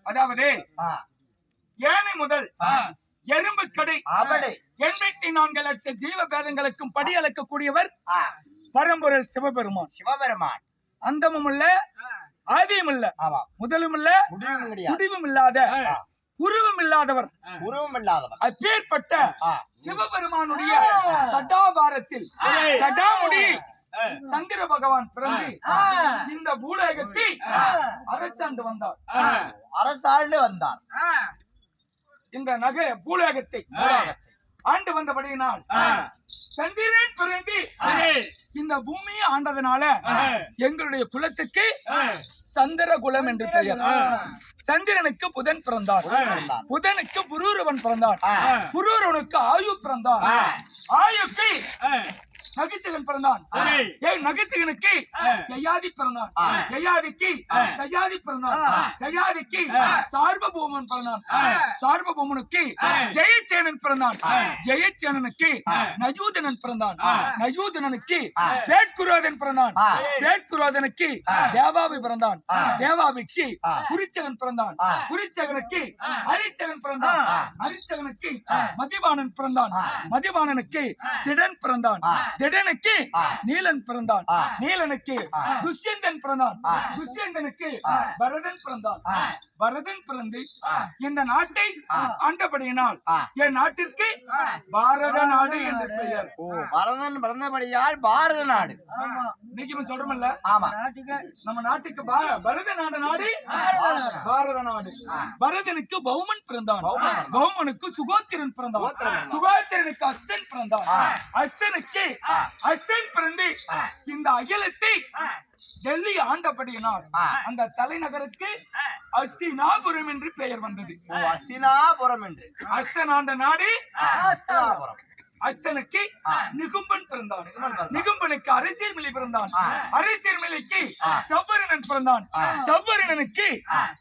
அதாவது ஏனை முதல் எறும்பு கடை 84 லட்சம் ஜீவ பேதங்களுக்கும் படி அளக்கக்கூடியவர் பரம்பொருள் சிவபெருமான். அந்தமும் இல்ல, ஆதியும் இல்ல, முதலும் இல்ல, முடிவும் இல்லாத, உருவம் இல்லாதவர். அப்பேற்பட்ட சிவபெருமானுடைய சடாபாரத்தில் சடாமுடி சந்திர பகவான் பிறந்து இந்த பூலோகத்தை அரசாண்டு வந்தார். இந்த நகை பூலோகத்தை ஆண்டு வந்தபடியினால் சந்திரன் பிறந்து இந்த பூமியை ஆண்டதனால எங்களுடைய குலத்துக்கு சந்திரகுலம் என்று பெயர். சந்திரனுக்கு புதன் பிறந்தார், புதனுக்கு புரூரவன் பிறந்தார், புரூரவனுக்கு ஆயு பிறந்தார், ஆயுக்கு நகிசிகன் பிறந்தான், நகிசிகனுக்கு யயாதி பிறந்தான், யயாதிக்கு சயாதி பிறந்தான், சயாதிக்கு சார்வபௌமன் பிறந்தான், சார்வபௌமனுக்கு ஜெயச்சேனன் பிறந்தான், ஜெயச்சேனனுக்கு நயூதனன் பிறந்தான், நயூதனனுக்கு வேட்குரோதன் பிறந்தான், வேட்குரோதனுக்கு தேவாபி பிறந்தான், தேவாபிக்கு குறிச்சகன் பிறந்தான், குறிச்சகனுக்கு அரிச்சகன் பிறந்தான், அரிச்சகனுக்கு மதிவாணன் பிறந்தான், மதிவாணனுக்கு திடன் பிறந்தான், திடனுக்கு நீலன் பிறந்தான், நீலனுக்கு துஷ்யந்தன் பிறந்தான், துஷ்யந்தனுக்கு பரதன் பிறந்தான், பரதன் பிறந்து இந்த நாட்டை ஆண்டபடியினால் என் நாட்டிற்கு பாரத நாடு என்று பெயர். பரதன் பிறந்தபடியால் பாரத நாடு. இன்னைக்கு சொல்றோம்ல, நம்ம நாட்டுக்கு பரத நாடு, நாடு பாரத நாடு. பரதனுக்கு பௌமன் பிறந்தான், பௌமனுக்கு சுகோத்திரன் பிறந்தான், சுகோத்திரனுக்கு அஸ்தன் பிறந்தான், அஸ்தனுக்கு அஸ்தன் பிறந்து இந்த அகிலத்தை டெல்லி ஆண்டபடியினால் அந்த தலைநகருக்கு அஸ்தினாபுரம் என்று பெயர் வந்தது. அஸ்தினாபுரம் என்று அஸ்தன் ஆண்ட நாடு அஸ்தினாபுரம். அஸ்தனுக்கு நிகும்பன் பிறந்தான், நிகும்பனுக்கு அரசியல் மிலி பிறந்தான், அரசியல் மிலிக்கு சவ்வரினன் பிறந்தான், சவ்வரினனுக்கு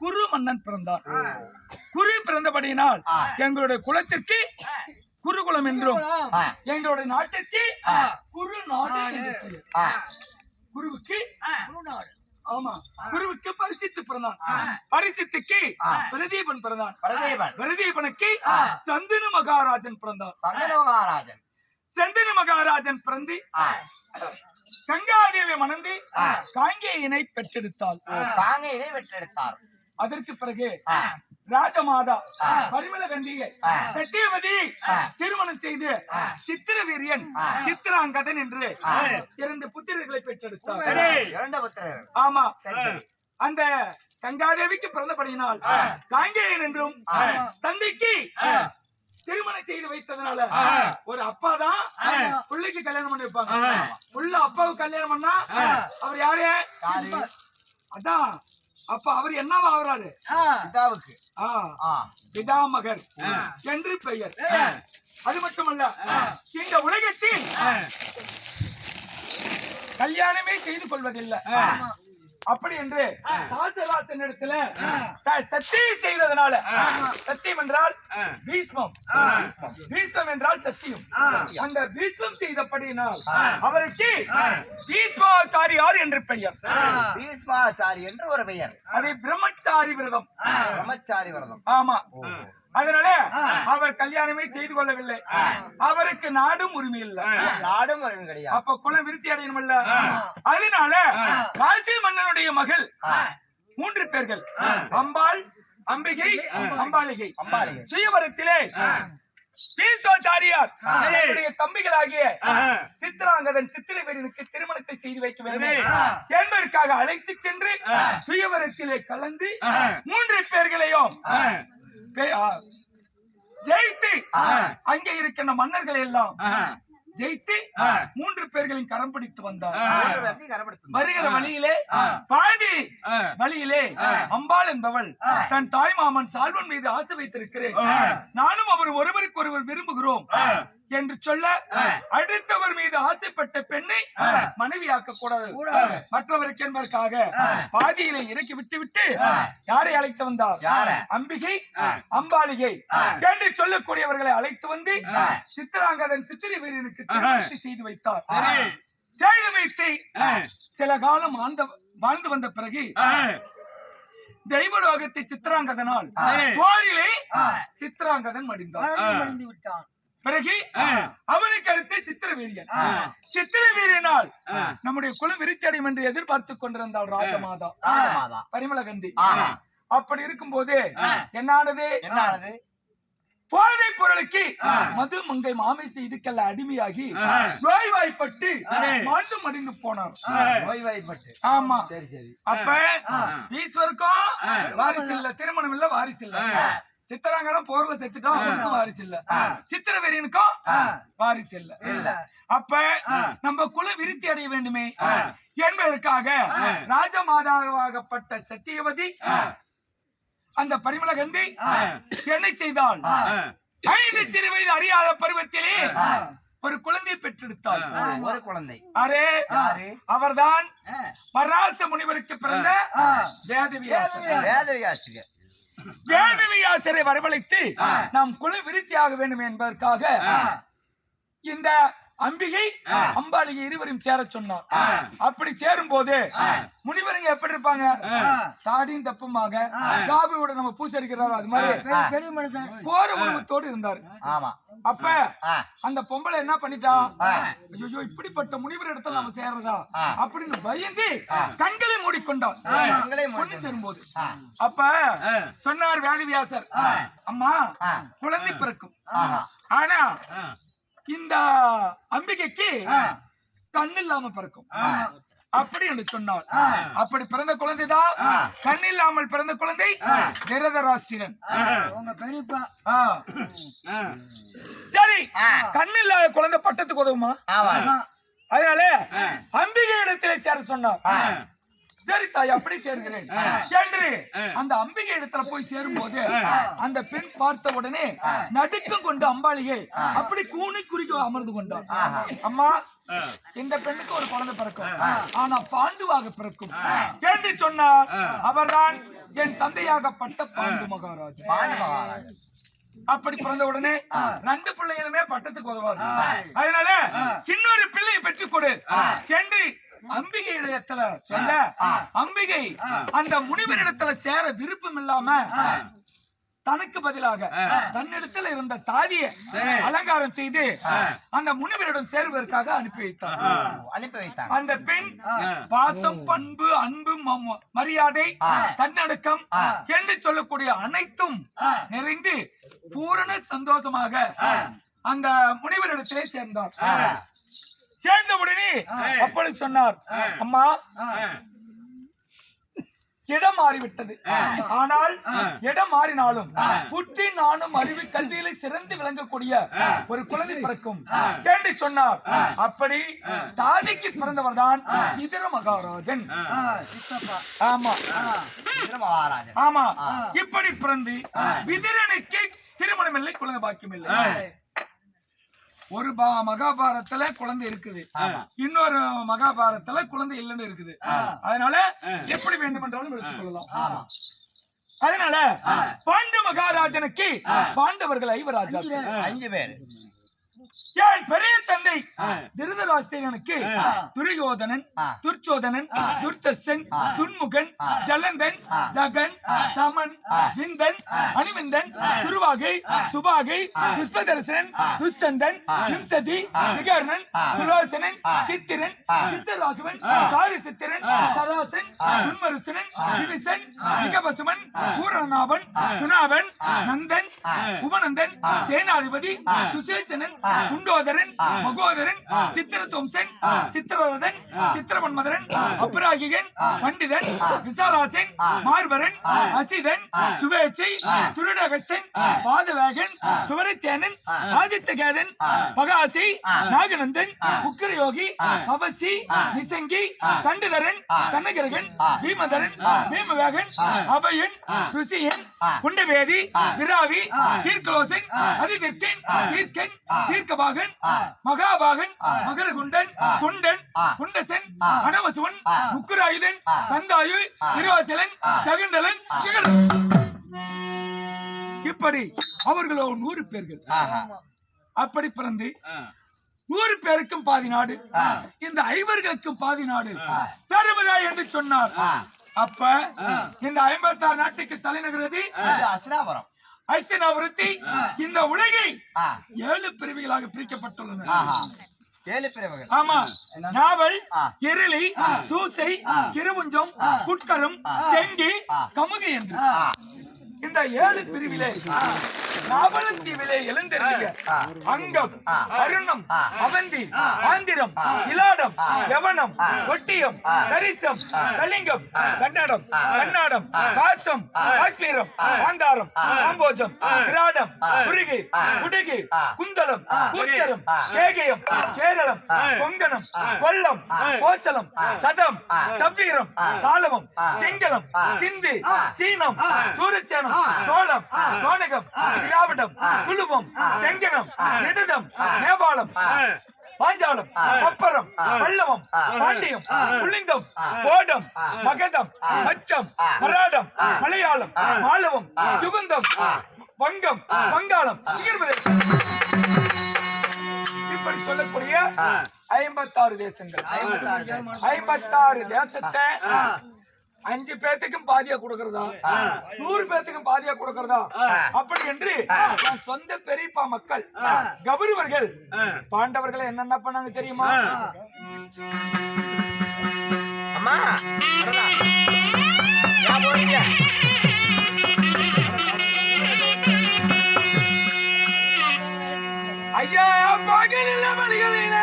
குரு மன்னன் பிறந்தான். குரு பிறந்தபடியினால் எங்களுடைய குலத்திற்கு குருகுலம் என்றும் ஆ. எங்களுடைய நாட்டிற்கு குரு நாடு என்று பெயர். ஆ. குருவுக்கு ஆமா குருவுக்கு பரிசித்து பிறந்தான். பரிசித்துக்கு பிரதீபன் பிறந்தான். பிரதீபன். பிரதீபனுக்கு சந்தனு மகாராஜன் பிறந்தான். சந்தன மகாராஜன். சந்தனு மகாராஜன் பிறந்து ஆ. கங்காதேவி மணந்து காங்கேயனை பெற்றெடுத்தாள். காங்கையினை வெற்றெடுத்தார். அதற்கு பிறகு ஆ. ராஜமாதா பரிமள கண்டிகை ஆ. சத்தியவதி திருமணம் செய்து சித்திரவீரியன் சித்திராங்கதன் என்று 2 புத்திரர்களை பெற்றெடுத்தார். இரண்டு புத்திரர்கள். ஆமா சரி, சரி. அந்த கங்காதேவிக்கு பிறந்தபடியினால் காங்கேயன் என்றும் தந்தைக்கு திருமணம் செய்து வைத்ததுனால ஒரு அப்பா தான் பிள்ளைக்கு கல்யாணம் பண்ணி வைப்பாங்க. புள்ள அப்பாவுக்கு கல்யாணம் பண்ணா அவர் யாரு? யாரு? அதான் அப்ப அவர் என்னவா ஆகுறாரு? பிதாவுக்கு. பிதாமகர் என்று பெயர். அது மட்டுமல்ல, இந்த உலகத்தில் கல்யாணமே செய்து கொள்வதில்லை. அப்படி என்று காசராசன் இடத்துல சத்தியம் செய்ததனால, சத்தியம் என்றால் பீஷ்மம், பீஷ்மம் என்றால் சத்தியம். அந்த பீஷ்மம் செய்தபடியினால் அவருக்கு பீஷ்மாச்சாரியார் என்று பெயர். பீஷ்மாச்சாரி என்று ஒரு பெயர். அது பிரம்மச்சாரி விரதம். பிரம்மச்சாரி விரதம். ஆமா. அதனால அவர் கல்யாணமே செய்து கொள்ளவில்லை. அவருக்கு நாடும் உரிமை இல்லை. நாடும் உரிமை கிடையாது. அப்ப குல விருத்தி அடையணும்ல. அதனால காசி மன்னனுடைய மகள் 3 பேர்கள், அம்பாள், அம்பிகை, அம்பாளிகை. சுயவரத்திலே பீஷ்மாச்சாரியார் தன்னுடைய தம்பிகளாகிய சித்திராங்கதன் சித்திரவீரனுக்கு திருமணத்தை செய்து வைக்க வேண்டும் என்பதற்காக அழைத்து சென்று சுயவரத்திலே கலந்து 3 பேர்களையும் ஜெயித்து அங்கே இருக்கின்ற மன்னர்களை எல்லாம் ஜெயித்து 3 பேர்களின் கரம் பிடித்து வந்தார். வருகிற வழியிலே பாதி வழியிலே அம்பாள் என்பவள் தன் தாய் மாமன் சால்வன் மீது ஆசை வைத்திருக்கிறேன், நானும் அவர் ஒருவருக்கு ஒருவர் விரும்புகிறோம் என்று சொல்ல, அடுத்தவர் மீது ஆசைப்பட்ட பெண்ணை மனைவியாக்க கூடாது, மற்றவருக்கு என்பதற்காக பாதியிலே இறக்கி விட்டு யாரை அழைத்து வந்தார்? அம்பிகை, அம்பாளிகை என்று சொல்லக்கூடியவர்களை அழைத்து வந்து சித்திராங்கதன் சித்திரவீரனுக்கு திருமணத்தை செய்து வைத்தார். செய்து வைத்து சில காலம் வாழ்ந்து வந்த பிறகு தெய்வலோகத்தை சித்திராங்கதனால் போரிலே சித்திராங்கதன் மடிந்து விட்டான். பிறகு அவனுக்கு அடுத்து சித்திரவீரியன். சித்திரவீரியனால் நம்முடைய குலம் விருத்தி அடையும் என்று எதிர்பார்த்துக் கொண்டிருந்தாள் ராஜமாதா பரிமளகந்தி. அப்படி இருக்கும் போது என்னானது? போதை பொருளுக்கு மது மங்கை மாமிசை இதுக்கெல்லாம் அடிமையாகி நோய்வாய்ப்பட்டு மாண்டு மடிந்து போனார். ஆமா. அப்ப ஈஸ்வருக்கும் வாரிசு இல்ல, திருமணம் இல்ல, வாரிசு இல்ல. சித்திராங்கதன் போர்ல செத்துட்டோம், அவனுக்கும் வாரிசு இல்ல. சித்திரவீரியனுக்கும் வாரிசு இல்ல. அப்ப நம்ம குல விருத்தி அடைய வேண்டுமே என்பதற்காக ராஜமாதாவாகப்பட்ட சத்தியவதி அந்த பரிமளகந்தி என்ன செய்தால், 5 சிறு வயது அறியாத பருவத்திலே ஒரு குழந்தை பெற்றெடுத்தாள். ஒரு குழந்தை. அரே அவர்தான் பராச முனிவருக்கு பிறந்த வேதவியாசர். வேதவியாசரை வரவழைத்து நாம் குல விருத்தியாக வேண்டும் என்பதற்காக இந்த அம்பிகை அம்பாளிகை இருவரையும் சேர சொன்னார். அப்படி சேரும் போது முனிவருங்க எப்படி இருப்பாங்க? சாடியும் தப்புமாக காபியோட நம்ம பூசரிக்கிறாரோ அது மாதிரி போற உருவத்தோடு இருந்தாரு. அப்ப அந்த பொம்பளை என்ன பண்ணிட்டா, ஐயோ இப்படிப்பட்ட முனிவர் இடத்துல நம்ம சேர்றதா அப்படின்னு பயந்து கண்களை மூடிக்கொண்டார். சேரும்போது அப்ப சொன்னார் வேதவியாசர், அம்மா குழந்தை பிறக்கும், ஆனா இந்த அம்பிகைக்கு கண் இல்லாம பிறக்கும் அப்படி என்று சொன்னார். அப்படி பிறந்த குழந்தைதான் கண் இல்லாமல் பிறந்த குழந்தை திருதராஷ்டிரன். சரி, கண் இல்லாத குழந்தை பட்டத்துக்கு உதவுமா? அதனால அம்பிகை இடத்திலே சேர சொன்னார். சரி தாய், அப்படி சேர்கிறேன் என்று அந்த அம்பிகை இடத்துல போய் சேரும் போது அந்த பெண் பார்த்த உடனே நடுக்கம் கொண்டு அம்பாளிகை அப்படி கூணி குறிக்க அமர்ந்து கொண்டார். அம்மா, இந்த பெண்ணுக்கு ஒரு குழந்தை பிறக்கும், ஆனா பாண்டுவாக பிறக்கும் என்று சொன்னார். அவர்தான் என் தந்தையாகப்பட்ட பாண்டு மகாராஜா. அப்படி பிறந்த உடனே 2 பிள்ளைகளுமே பட்டத்துக்கு உதவாது. அதனால இன்னொரு பிள்ளையை பெற்றுக் கொடு என்று அம்பிகை இடத்துல சொல்ல, அம்பிகை அந்த முனிவரிடத்துல சேர விருப்பம் இல்லாம தனக்கு பதிலாக தன்னிடத்தில் இருந்த தாதியை அலங்காரம் செய்து அந்த முனிவரிடம் சேர்வதற்காக அனுப்பி வைத்தார். அந்த பெண் பாசம், பண்பு, அன்பு, மரியாதை, தன்னடக்கம் என்று சொல்லக்கூடிய அனைத்தும் நிறைந்து பூரண சந்தோஷமாக அந்த முனிவரிடத்திலே சேர்ந்தார். சேர்ந்த உடனே அப்பொழுது சொன்னார், அம்மா இடம் மாறிவிட்டது. ஆனால் இடம் மாறினாலும் புற்றி நானும் அறிவு கல்வியில சிறந்து விளங்கக்கூடிய ஒரு குழந்தை பிறக்கும் என்று சொன்னார். அப்படி தாதிக்கு பிறந்தவர் தான் விதிர மகாராஜன். ஆமா, ஆமா. இப்படி பிறந்து விதிரனுக்கு திருமணம் இல்லை, குழந்தை பாக்கியம் இல்லை. ஒரு மகாபாரதத்துல குழந்தை இருக்குது, இன்னொரு மகாபாரதத்துல குழந்தை இல்லைன்னு இருக்குது. அதனால எப்படி வேண்டுமென்றாலும் எடுத்துக்கொள்ளலாம். அதனால பாண்டு மகாராஜனுக்கு பாண்டவர்கள் 5 பேர். என் பெரிய தந்தை திருதராஷ்டிரனுக்கு துரியோதனன், துர்ச்சோதனன், துர்தர்சன், துன்முகன், ஜலந்தன், ஜகன், சமன், விந்தன், அணிவிந்தன், துருவாகை, சுபாகை, துஷ்பதர்சனன், துஷ்சந்தன், விம்சதி, விகர்ணன், சுலோசனன், சித்திரன், சித்தராசுவன், சாரிசித்திரன், சதாசன், துன்மருசனன், விவிசன், விகபசுமன், பூரணநாபன், சுனாவன், நந்தன், உபநந்தன், சேனாதிபதி, சுசேசனன், குண்டோதரன், மகோதரன், சித்திரத்துவம்சன், சித்திரவதன், சித்திரமன்மதரன், அபராகிகன், பண்டிதன், விசாலாசன், மார்பரன், அசிதன், சுவேட்சை, துருடகஸ்தன், பாதவேகன், சுவரச்சேனன், ஆதித்தகேதன், பகாசி, நாகநந்தன், உக்கிரயோகி, கவசி, நிசங்கி, தண்டுதரன், கண்ணகிரகன், பீமதரன், பீமவேகன், அபயன், ருசியன், குண்டவேதி, விராவி, தீர்க்கலோசன், அதிவிற்கன், தீர்க்கன், தீர்க்கபாகன், மகாபாகன், மகரகுண்டன், குண்டன், குண்டசன், அனவசுவன், முக்குராயுதன், தந்தாயு, திருவாச்சலன், சகண்டலன், இப்படி அவர்களோ 100 பேர்கள். அப்படி பிறந்து 100 பேருக்கும் பாதி நாடு, இந்த 5 பாதி நாடு தருவதா என்று சொன்னார். அப்ப இந்த 56 நாட்டுக்கு தலைநகரது அஸ்தினாபுரம். அஸ்தினாபுரத்தை இந்த உலகை 7 பிரிவுகளாக பிரிக்கப்பட்டுள்ளன. 7 பிரிவுகள். ஆமா. நாவல், எருளி, சூசை, கிருவுஞ்சம், குட்கரம், தெங்கி, கமுகி என்று இந்த 7 பிரிவிலே நாவலத்தீவிலே எழுந்தெறிய அங்கம், அருணம், அவந்தி, ஆந்திரம், இலாடம், யவனம், ஒட்டியம், தரிசம், கலிங்கம், கன்னடம், கர்நாடம், காசம், காஷ்மீரம், காந்தாரம், காம்போஜம், கிராடம், குருகி, குடுகி, குந்தலம், கூச்சரம், கேகயம், கேரளம், கொங்கணம், கொல்லம், கோசலம், சதம், சவ்வீரம், சாலவம், சிங்களம், சிந்து, சீனம், சூரச்சேனம், சோழம், சோனகம், திராவிடம், துளுவம், தெங்கனம், நெடுதம், நேபாளம், பாஞ்சாலம், பப்பரம், பல்லவம், பாண்டியம், புள்ளிங்கம், கோடம், மகதம், கச்சம், மராடம், மலையாளம், மாலவம், யுகுந்தம், வங்கம், வங்காளம், இப்படி சொல்லக்கூடிய 56 தேசங்கள். 56 தேசத்தை 5 பேத்துக்கும் பாதியா கொடுக்கறதா, 100 பேத்துக்கும் பாதியா கொடுக்கறதா, அப்படி என்று சொந்த பெரியப்பா மக்கள் கௌரவர்கள் பாண்டவர்களை என்னென்ன பண்ணாங்க தெரியுமா? அம்மா ஐயா பகலில வழிகளில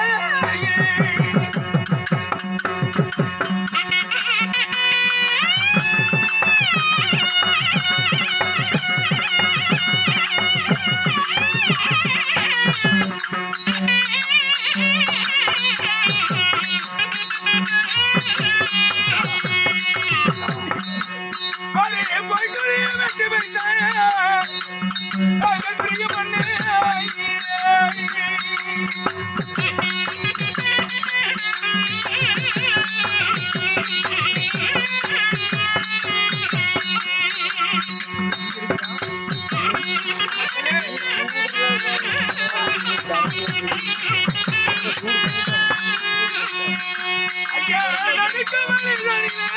ஐயா நடுக்க மனிதனிலே